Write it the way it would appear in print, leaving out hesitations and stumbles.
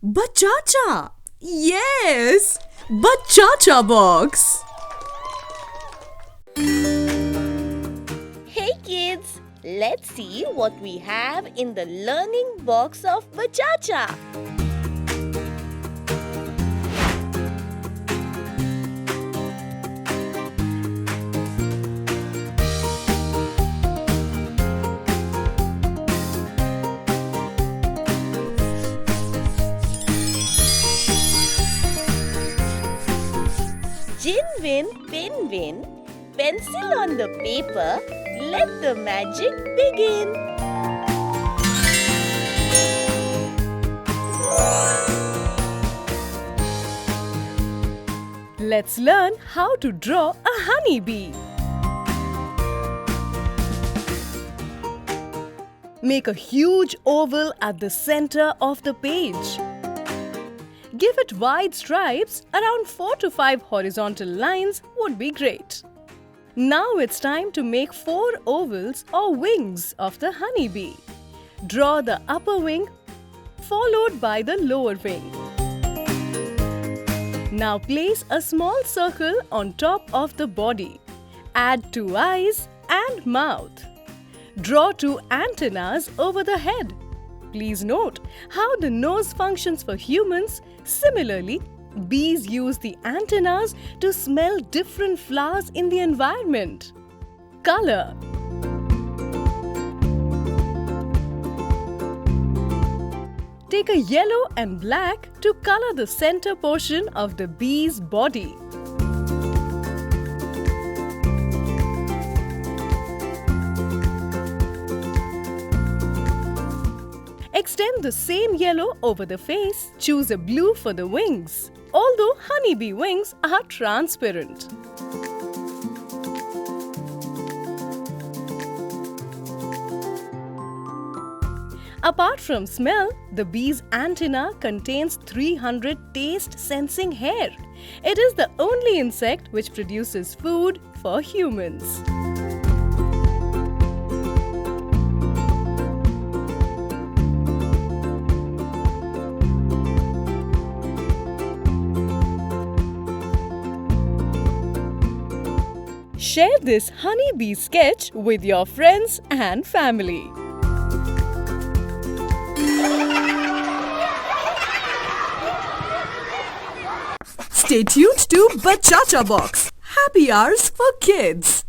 Bachacha! Yes! Bachacha box! Hey kids, let's see what we have in the learning box of Bachacha. Jinwin, Pinwin, pencil on the paper, let the magic begin. Let's learn how to draw a honeybee. Make a huge oval at the center of the page. Give it wide stripes, around 4 to 5 horizontal lines would be great. Now it's time to make 4 ovals or wings of the honeybee. Draw the upper wing followed by the lower wing. Now place a small circle on top of the body. Add 2 eyes and mouth. Draw 2 antennas over the head. Please note how the nose functions for humans. Similarly, bees use the antennas to smell different flowers in the environment. Color. Take a yellow and black to color the center portion of the bee's body. Extend the same yellow over the face. Choose a blue for the wings, although honeybee wings are transparent. Apart from smell, the bee's antenna contains 300 taste-sensing hair. It is the only insect which produces food for humans. Share this honeybee sketch with your friends and family. Stay tuned to Bachacha box. Happy hours for kids.